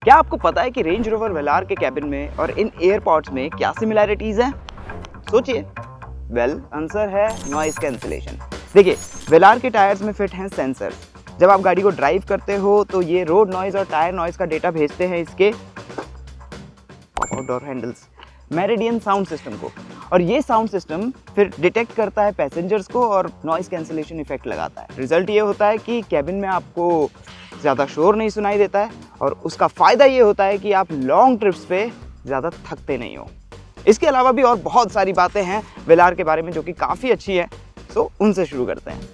क्या आपको पता है कि रेंज रोवर वेलार के कैबिन में और इन एयरपॉड्स में क्या सिमिलैरिटीज हैं? सोचिए। वेल, आंसर है नॉइस कैंसिलेशन। देखिए, वेलार के टायर्स में फिट हैं सेंसर्स। जब आप गाड़ी को ड्राइव करते हो तो ये रोड नॉइज और टायर नॉइज का डेटा भेजते हैं इसके outdoor handles meridian sound system को, और ये साउंड सिस्टम फिर डिटेक्ट करता है पैसेंजर्स को और नॉइस कैंसिलेशन इफेक्ट लगाता है। रिजल्ट ये होता है कि कैबिन में आपको ज़्यादा शोर नहीं सुनाई देता है, और उसका फ़ायदा ये होता है कि आप लॉन्ग ट्रिप्स पे ज़्यादा थकते नहीं हो। इसके अलावा भी और बहुत सारी बातें हैं वेलार के बारे में जो कि काफ़ी अच्छी है, सो उनसे शुरू करते हैं।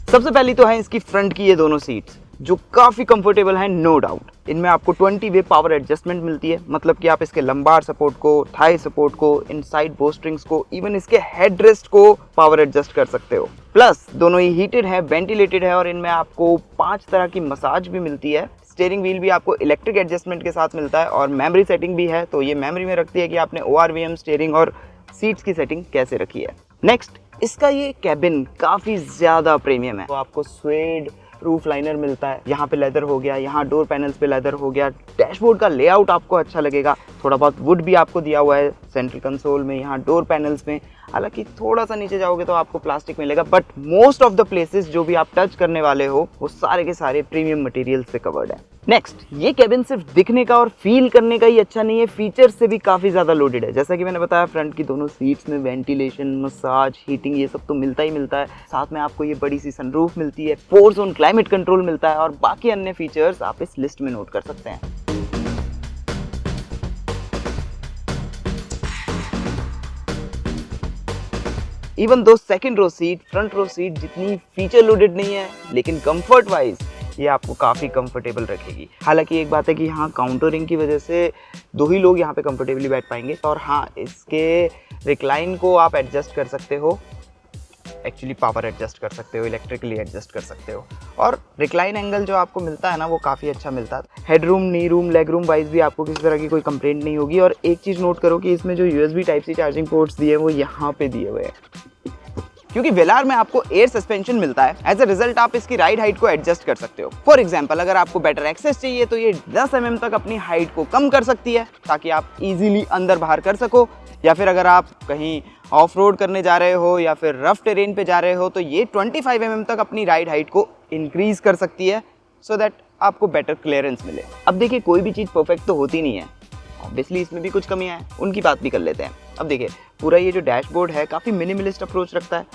सबसे पहली तो है इसकी फ्रंट की ये दोनों सीट्स, जो काफ़ी कंफर्टेबल हैं, नो डाउट। इनमें आपको 20 वे पावर एडजस्टमेंट मिलती है, मतलब कि आप इसके लंबार सपोर्ट को, थाई सपोर्ट को, इनसाइड बोस्ट्रिंग्स को, इवन इसके हेडरेस्ट को पावर एडजस्ट कर सकते हो। प्लस दोनों ही हीटेड है, वेंटिलेटेड है, और इनमें आपको 5 तरह की मसाज भी मिलती है। स्टीयरिंग व्हील भी आपको इलेक्ट्रिक एडजस्टमेंट के साथ मिलता है, और मेमोरी सेटिंग भी है, तो ये मेमोरी में रखती है कि आपने ORVM स्टीयरिंग और सीट्स की सेटिंग कैसे रखी है। नेक्स्ट, इसका ये कैबिन काफ़ी ज़्यादा प्रीमियम है। तो आपको स्वेड रूफ लाइनर मिलता है, यहाँ पे लेदर हो गया, यहाँ डोर पैनल्स पे लेदर हो गया। डैशबोर्ड का लेआउट आपको अच्छा लगेगा, थोड़ा बहुत वुड भी आपको दिया हुआ है सेंट्रल कंसोल में, यहाँ डोर पैनल्स में। हालांकि थोड़ा सा नीचे जाओगे तो आपको प्लास्टिक मिलेगा, but most of the places जो भी आप टच करने वाले हो वो सारे के सारे प्रीमियम मटेरियल से कवर्ड है। नेक्स्ट, ये कैबिन सिर्फ दिखने का और फील करने का ही अच्छा नहीं है, फीचर्स से भी काफ़ी ज़्यादा लोडेड है। जैसा कि मैंने बताया, फ्रंट की दोनों सीट्स में वेंटिलेशन, मसाज, हीटिंग, ये सब तो मिलता ही मिलता है। साथ में आपको ये बड़ी सी सनरूफ मिलती है, 4 जोन क्लाइमेट कंट्रोल मिलता है, और बाकी अन्य फीचर्स आप इस लिस्ट में नोट कर सकते हैं। इवन दो second row seat, front row seat जितनी फीचर लोडेड नहीं है, लेकिन कंफर्ट वाइज ये आपको काफ़ी कंफर्टेबल रखेगी। हालांकि एक बात है कि यहाँ काउंटरिंग की वजह से 2 ही लोग यहाँ पे कंफर्टेबली बैठ पाएंगे, और हाँ, इसके रिक्लाइन को आप एडजस्ट कर सकते हो, एक्चुअली पावर एडजस्ट कर सकते हो, इलेक्ट्रिकली एडजस्ट कर सकते हो, और रिक्लाइन एंगल जो आपको मिलता है ना, वो काफ़ी अच्छा मिलता है। हेडरूम, नी रूम, लेग रूम वाइज भी आपको किसी तरह की कोई कंप्लेंट नहीं होगी। और एक चीज़ नोट करो कि इसमें जो USB Type-C चार्जिंग पोर्ट्स दिए हैं वो यहाँ पे दिए हुए हैं, क्योंकि वेलार में आपको एयर सस्पेंशन मिलता है। एज ए रिजल्ट आप इसकी राइड हाइट को एडजस्ट कर सकते हो। फॉर एग्जांपल, अगर आपको बेटर एक्सेस चाहिए तो ये 10 mm तक अपनी हाइट को कम कर सकती है, ताकि आप इजीली अंदर बाहर कर सको। या फिर अगर आप कहीं ऑफ रोड करने जा रहे हो या फिर रफ टेरेन पे जा रहे हो तो ये 25 mm तक अपनी राइड हाइट को इंक्रीज कर सकती है, सो दैट आपको बेटर क्लियरेंस मिले। अब देखिए, कोई भी चीज़ परफेक्ट तो होती नहीं है, ऑब्वियसली इसमें भी कुछ कमियां हैं, उनकी बात भी कर लेते हैं। अब देखिए, पूरा ये जो डैशबोर्ड है काफ़ी मिनिमलिस्ट अप्रोच रखता है,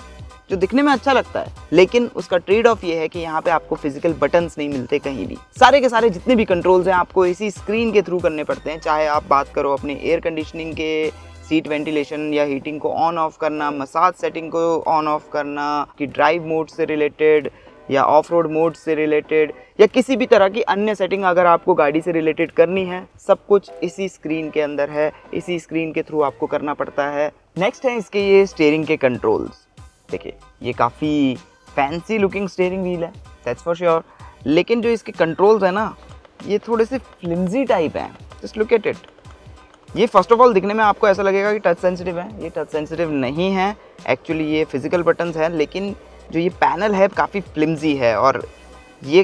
जो दिखने में अच्छा लगता है, लेकिन उसका ट्रेड ऑफ ये है कि यहाँ पे आपको फिजिकल बटन्स नहीं मिलते कहीं भी। सारे के सारे जितने भी कंट्रोल्स हैं आपको इसी स्क्रीन के थ्रू करने पड़ते हैं। चाहे आप बात करो अपने एयर कंडीशनिंग के, सीट वेंटिलेशन या हीटिंग को ऑन ऑफ करना, मसाज सेटिंग को ऑन ऑफ करना, कि ड्राइव मोड से रिलेटेड या ऑफ रोड मोड से रिलेटेड, या किसी भी तरह की अन्य सेटिंग अगर आपको गाड़ी से रिलेटेड करनी है, सब कुछ इसी स्क्रीन के अंदर है, इसी स्क्रीन के थ्रू आपको करना पड़ता है। नेक्स्ट है इसके ये स्टीयरिंग के कंट्रोल्स। देखिए, ये काफ़ी फैंसी लुकिंग स्टीयरिंग व्हील है, दैट्स फॉर श्योर, लेकिन जो इसके कंट्रोल्स है ना, ये थोड़े से फ्लिमजी टाइप हैं। Just look at it. ये फर्स्ट ऑफ ऑल दिखने में आपको ऐसा लगेगा कि टच सेंसिटिव है, ये टच सेंसिटिव नहीं है। एक्चुअली ये फिजिकल बटन्स हैं, लेकिन जो ये पैनल है काफ़ी फ्लिमजी है, और ये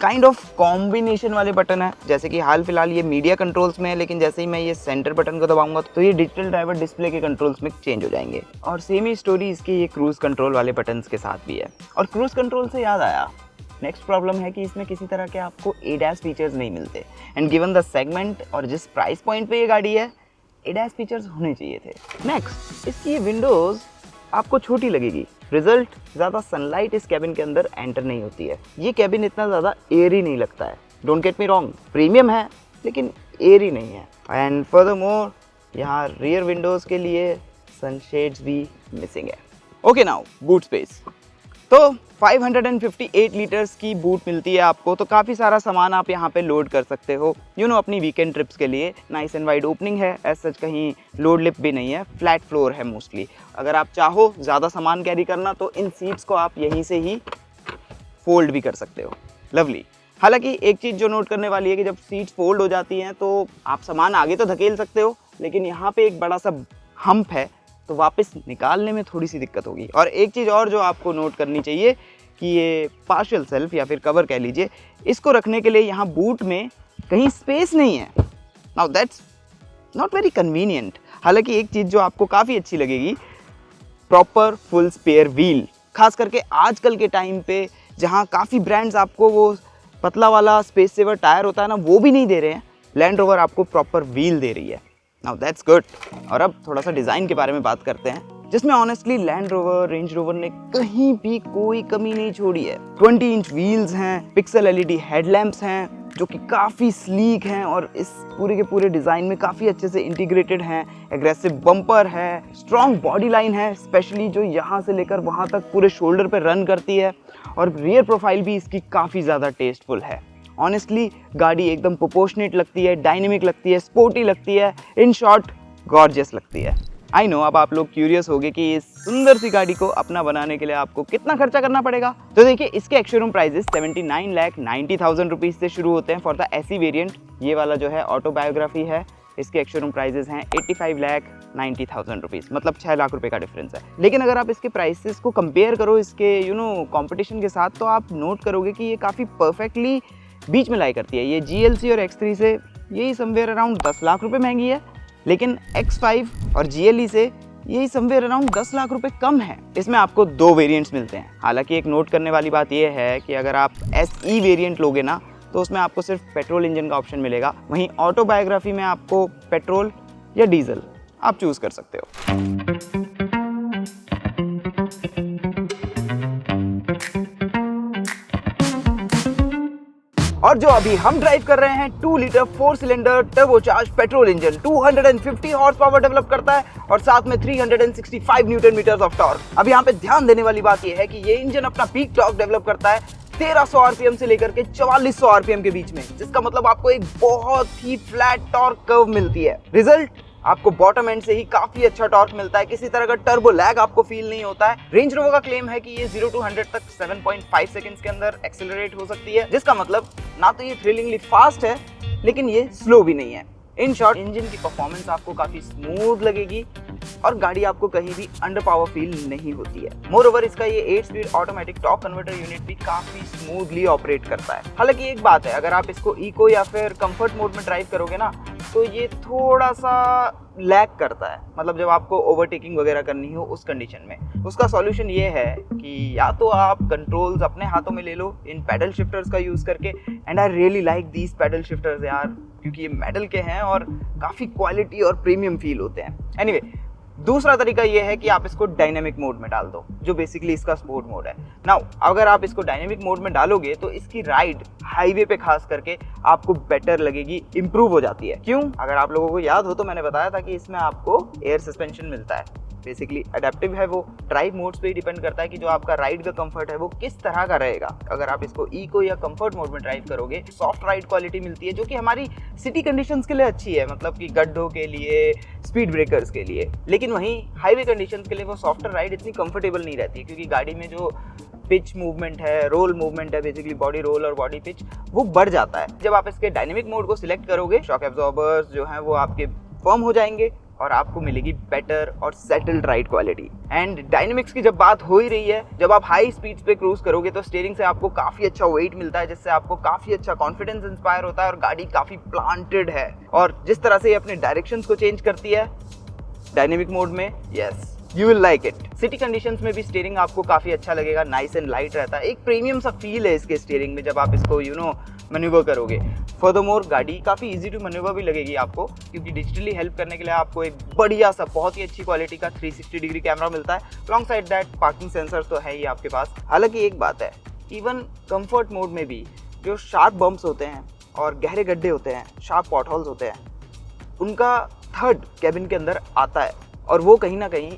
काइंड ऑफ कॉम्बिनेशन वाले बटन है। जैसे कि हाल फिलहाल ये मीडिया कंट्रोल्स में है, लेकिन जैसे ही मैं ये सेंटर बटन को दबाऊंगा तो ये डिजिटल ड्राइवर डिस्प्ले के कंट्रोल्स में चेंज हो जाएंगे। और सेम ही स्टोरी इसकी ये क्रूज कंट्रोल वाले बटन्स के साथ भी है। और क्रूज कंट्रोल से याद आया, नेक्स्ट प्रॉब्लम है कि इसमें किसी तरह के आपको ADAS फीचर्स नहीं मिलते, एंड गिवन द सेगमेंट और जिस प्राइस पॉइंट पे ये गाड़ी है, ADAS फीचर्स होने चाहिए थे। नेक्स्ट, इसकी ये विंडोज़ आपको छोटी लगेगी। रिजल्ट, ज़्यादा सनलाइट इस कैबिन के अंदर एंटर नहीं होती है। ये कैबिन इतना ज़्यादा एयरी नहीं लगता है। Don't get me wrong, premium है लेकिन एयरी नहीं है। एंड फर्दरमोर, यहाँ रियर विंडोज़ के लिए सनशेड्स भी मिसिंग है। Okay, now boot space. तो 558 लीटर्स की बूट मिलती है आपको, तो काफ़ी सारा सामान आप यहाँ पे लोड कर सकते हो, अपनी वीकेंड ट्रिप्स के लिए। नाइस एंड वाइड ओपनिंग है, एज सच कहीं लोड लिप भी नहीं है, फ्लैट फ्लोर है मोस्टली। अगर आप चाहो ज़्यादा सामान कैरी करना तो इन सीट्स को आप यहीं से ही फोल्ड भी कर सकते हो। लवली। हालांकि एक चीज़ जो नोट करने वाली है कि जब सीट्स फोल्ड हो जाती हैं तो आप सामान आगे तो धकेल सकते हो, लेकिन यहाँ पे एक बड़ा सा हम्प है तो वापस निकालने में थोड़ी सी दिक्कत होगी। और एक चीज़ और जो आपको नोट करनी चाहिए कि ये पार्शियल सेल्फ या फिर कवर कह लीजिए, इसको रखने के लिए यहाँ बूट में कहीं स्पेस नहीं है। Now that's not very convenient. हालांकि एक चीज़ जो आपको काफ़ी अच्छी लगेगी, प्रॉपर फुल स्पेयर व्हील। खास करके आजकल के टाइम पे जहाँ काफ़ी ब्रांड्स आपको वो पतला वाला स्पेस सेवर टायर होता है ना, वो भी नहीं दे रहे हैं, लैंड रोवर आपको प्रॉपर व्हील दे रही है। Now that's good. और अब थोड़ा सा डिज़ाइन के बारे में बात करते हैं, जिसमें honestly land rover, range rover ने कहीं भी कोई कमी नहीं छोड़ी है। 20 इंच व्हील्स हैं, पिक्सल एलईडी हेडलैम्प्स हैं जो कि काफ़ी स्लीक हैं और इस पूरे के पूरे डिज़ाइन में काफ़ी अच्छे से इंटीग्रेटेड हैं। एग्रेसिव बम्पर है, स्ट्रॉन्ग बॉडी लाइन है, स्पेशली जो यहाँ से लेकर वहाँ तक पूरे शोल्डर पे रन करती है। और रियर प्रोफाइल भी इसकी काफ़ी ज़्यादा टेस्टफुल है। ऑनेस्टली गाड़ी एकदम प्रोपोर्शनेट लगती है, डायनेमिक लगती है, स्पोर्टी लगती है, इन शॉर्ट गॉर्जियस लगती है। आई नो अब आप लोग क्यूरियस होंगे कि इस सुंदर सी गाड़ी को अपना बनाने के लिए आपको कितना खर्चा करना पड़ेगा। तो देखिए, इसके एक्स-शोरूम प्राइजेस 79,90,000 रुपीज़ से शुरू होते हैं फॉर द एसी वेरिएंट। ये वाला जो है ऑटोबायोग्राफी है, इसके एक्स-शोरूम प्राइजेस हैं 85,90,000 रुपीज़, मतलब 6 लाख रुपए का डिफरेंस है। लेकिन अगर आप इसके प्राइसेस को कंपेयर करो इसके कंपटीशन के साथ, तो आप नोट करोगे कि ये काफ़ी परफेक्टली बीच में लाई करती है। ये GLC और X3 से यही समवेयर अराउंड 10 लाख रुपए महंगी है, लेकिन X5 और GLE से यही समवेयर अराउंड 10 लाख रुपए कम है। इसमें आपको 2 वेरिएंट्स मिलते हैं। हालांकि एक नोट करने वाली बात यह है कि अगर आप SE वेरिएंट लोगे ना, तो उसमें आपको सिर्फ पेट्रोल इंजन का ऑप्शन मिलेगा। वहीं ऑटोबायोग्राफी में आपको पेट्रोल या डीजल आप चूज कर सकते हो। और जो अभी हम ड्राइव कर रहे हैं 2 litre 4 cylinder turbocharge petrol engine 250 horse power develop करता है और साथ में 365 न्यूटन मीटर्स ऑफ टॉर्क। अब यहाँ पे ध्यान देने वाली बात यह है कि ये इंजन अपना पीक टॉर्क डेवलप करता है 1300 आरपीएम से लेकर के 4400 आरपीएम के बीच में, जिसका मतलब आपको एक बहुत ही फ्लैट टॉर्क कर्व मिलती है। रिजल्ट, आपको बॉटम एंड से ही काफी अच्छा टॉर्क मिलता है, किसी तरह का टर्बो लैग आपको फील नहीं होता है। रेंज रोवर का क्लेम है कि ये 0 to 100 तक 7.5 सेकंड्स के अंदर एक्सेलरेट हो सकती है, जिसका मतलब ना तो ये थ्रिलिंगली फास्ट है, लेकिन ये स्लो भी नहीं है। इन शॉर्ट, इंजन की परफॉर्मेंस आपको काफी स्मूथ लगेगी और गाड़ी आपको कहीं भी अंडर पावर फील नहीं होती है। मोरओवर इसका ये 8 speed automatic torque converter unit भी काफी स्मूथली ऑपरेट करता है। हालांकि एक बात है, अगर आप इसको इको या फिर कंफर्ट मोड में ड्राइव करोगे ना, तो ये थोड़ा सा लैग करता है। मतलब जब आपको ओवरटेकिंग वगैरह करनी हो उस कंडीशन में, उसका सॉल्यूशन ये है कि या तो आप कंट्रोल्स अपने हाथों में ले लो इन पैडल शिफ्टर्स का यूज करके। And I really like these paddle shifters यार, क्योंकि ये मेटल के हैं और काफी क्वालिटी और प्रीमियम फील होते हैं। एनीवे, दूसरा तरीका ये है कि आप इसको डायनेमिक मोड में डाल दो, जो बेसिकली इसका स्पोर्ट मोड है। नाउ अगर आप इसको डायनेमिक मोड में डालोगे तो इसकी राइड हाईवे पे खास करके आपको बेटर लगेगी, इंप्रूव हो जाती है। क्यों? अगर आप लोगों को याद हो तो मैंने बताया था कि इसमें आपको एयर सस्पेंशन मिलता है। बेसिकली अडेप्टिव है, वो ड्राइव मोड्स पे ही डिपेंड करता है कि जो आपका राइड का कंफर्ट है वो किस तरह का रहेगा। अगर आप इसको इको या कंफर्ट मोड में ड्राइव करोगे, सॉफ्ट राइड क्वालिटी मिलती है, जो कि हमारी सिटी कंडीशंस के लिए अच्छी है, मतलब कि गड्ढों के लिए, स्पीड ब्रेकर्स के लिए। लेकिन वहीं हाईवे कंडीशंस के लिए वो सॉफ्टर राइड इतनी कंफर्टेबल नहीं रहती है, क्योंकि गाड़ी में जो पिच मूवमेंट है, रोल मूवमेंट है, बेसिकली बॉडी रोल और बॉडी पिच, वो बढ़ जाता है। जब आप इसके डायनेमिक मोड को सिलेक्ट करोगे, शॉक एब्जॉर्बर्स जो हैं वो आपके फर्म हो जाएंगे और आपको मिलेगी बेटर और settled ride quality. And dynamics की जब बात हो ही रही है, जब आप हाई स्पीड्स पे क्रूज करोगे तो स्टीयरिंग से आपको काफी अच्छा वेट मिलता है, जिससे आपको काफी अच्छा कॉन्फिडेंस इंस्पायर होता है और गाड़ी काफी प्लांटेड है। और जिस तरह से ये अपने डायरेक्शंस को चेंज करती है डायनेमिक मोड में, yes you will like it. City conditions में भी स्टीयरिंग आपको काफी अच्छा लगेगा, नाइस एंड लाइट रहता है। एक प्रीमियम सा फील है इसके स्टीयरिंग में जब आप इसको मैन्यूवर करोगे। फर्दरमोर गाड़ी काफ़ी इजी टू मैन्यूवर भी लगेगी आपको, क्योंकि डिजिटली हेल्प करने के लिए आपको एक बढ़िया सा बहुत ही अच्छी क्वालिटी का 360 डिग्री कैमरा मिलता है। Long side that parking sensors तो है ही आपके पास। हालांकि एक बात है, इवन कंफर्ट मोड में भी जो शार्प बम्प्स होते हैं और गहरे गड्ढे होते हैं, शार्प पॉट होल्स होते हैं, उनका थर्ड कैबिन के अंदर आता है और वो कहीं ना कहीं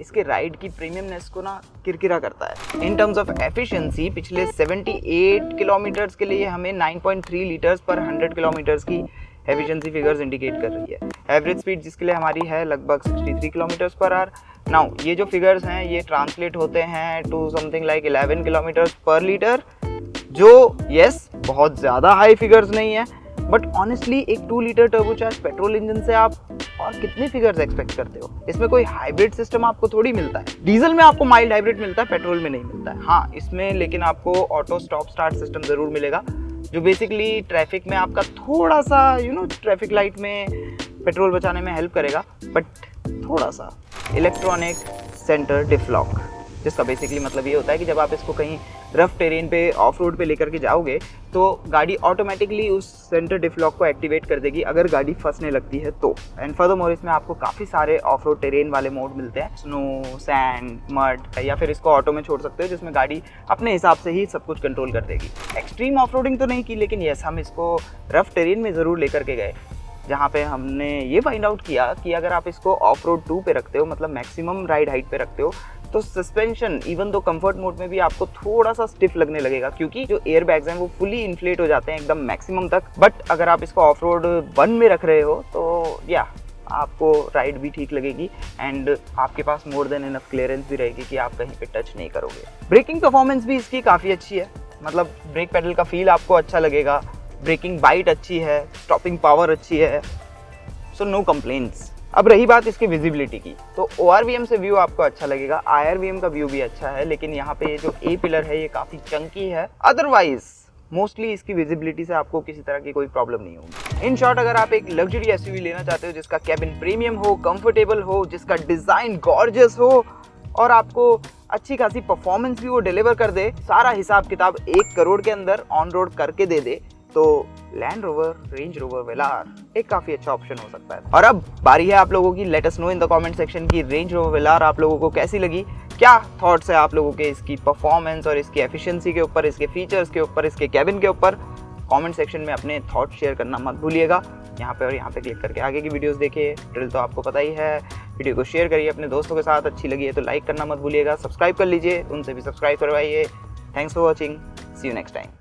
इसके राइड की प्रीमियमनेस को ना किरकिरा करता है। इन टर्म्स ऑफ एफिशिएंसी, पिछले 78 किलोमीटर्स के लिए हमें 9.3 लीटर्स पर 100 किलोमीटर्स की एफिशिएंसी फिगर्स इंडिकेट कर रही है। एवरेज स्पीड जिसके लिए हमारी है लगभग 63 किलोमीटर्स पर आवर। नाउ ये जो फिगर्स हैं ये ट्रांसलेट होते हैं टू समथिंग लाइक 11 किलोमीटर्स पर लीटर, जो यस बहुत ज़्यादा हाई फिगर्स नहीं है, बट ऑनेस्टली एक 2 लीटर टर्बोचार्ज पेट्रोल इंजन से आप और कितने फिगर्स एक्सपेक्ट करते हो? इसमें कोई हाइब्रिड सिस्टम आपको थोड़ी मिलता है। डीजल में आपको माइल्ड हाइब्रिड मिलता है, पेट्रोल में नहीं मिलता है। हाँ, इसमें लेकिन आपको ऑटो स्टॉप स्टार्ट सिस्टम ज़रूर मिलेगा, जो बेसिकली ट्रैफिक में आपका थोड़ा सा ट्रैफिक लाइट में पेट्रोल बचाने में हेल्प करेगा, बट थोड़ा सा। इलेक्ट्रॉनिक सेंटर डिफ लॉक, जिसका बेसिकली मतलब ये होता है कि जब आप इसको कहीं रफ टेरेन पे ऑफ रोड पे लेकर के जाओगे तो गाड़ी ऑटोमेटिकली उस सेंटर डिफ लॉक को एक्टिवेट कर देगी अगर गाड़ी फंसने लगती है तो। एंड फर्दरमोर इसमें आपको काफ़ी सारे ऑफ रोड टेरेन वाले मोड मिलते हैं, स्नो, सैंड, मड, या फिर इसको ऑटो में छोड़ सकते हो जिसमें गाड़ी अपने हिसाब से ही सब कुछ कंट्रोल कर देगी। एक्सट्रीम ऑफ रोडिंग तो नहीं की, लेकिन यस, हम इसको रफ टेरेन में ज़रूर लेकर के गए, जहाँ पे हमने ये फाइंड आउट किया कि अगर आप इसको ऑफ रोड 2 पे रखते हो, मतलब मैक्सिमम राइड हाइट पे रखते हो, तो suspension even though comfort mode में भी आपको थोड़ा सा स्टिफ लगने लगेगा, क्योंकि जो एयर बैग्स हैं वो फुली इन्फ्लेट हो जाते हैं एकदम मैक्सिमम तक। बट अगर आप इसको ऑफ रोड 1 में रख रहे हो तो या आपको राइड भी ठीक लगेगी एंड आपके पास मोर देन इनफ क्लियरेंस भी रहेगी कि आप कहीं पे टच नहीं करोगे। ब्रेकिंग परफॉर्मेंस भी इसकी काफ़ी अच्छी है, मतलब ब्रेक पेडल का फील आपको अच्छा लगेगा, ब्रेकिंग बाइट अच्छी है, स्टॉपिंग पावर अच्छी है, सो नो कंप्लेंट्स। अब रही बात इसकी विजिबिलिटी की, तो ORVM से व्यू आपको अच्छा लगेगा, IRVM का व्यू भी अच्छा है, लेकिन यहाँ पे ये जो A पिलर है ये काफ़ी चंकी है। अदरवाइज मोस्टली इसकी विजिबिलिटी से आपको किसी तरह की कोई प्रॉब्लम नहीं होगी। इन शॉर्ट, अगर आप एक लग्जरी SUV लेना चाहते हो जिसका कैबिन प्रीमियम हो, कंफर्टेबल हो, जिसका डिज़ाइन गॉर्जियस हो और आपको अच्छी खासी परफॉर्मेंस भी वो डिलीवर कर दे, सारा हिसाब किताब 1 करोड़ के अंदर ऑन रोड करके दे दे, तो लैंड रोवर रेंज रोवर वेलार एक काफ़ी अच्छा ऑप्शन हो सकता है। और अब बारी है आप लोगों की, let us know in the comment section की रेंज रोवर वेलार आप लोगों को कैसी लगी, क्या थॉट्स है आप लोगों के इसकी परफॉर्मेंस और इसकी एफिशिएंसी के ऊपर, इसके फीचर्स के ऊपर, इसके कैबिन के ऊपर। कमेंट सेक्शन में अपने थॉट्स शेयर करना मत भूलिएगा। यहाँ पे और यहाँ पे क्लिक करके आगे की वीडियोस देखिए, ड्रिल तो आपको पता ही है। वीडियो को शेयर करिए अपने दोस्तों के साथ, अच्छी लगी है तो लाइक करना मत भूलिएगा, सब्सक्राइब कर लीजिए, उनसे भी सब्सक्राइब करवाइए। Thanks for watching, see you next time.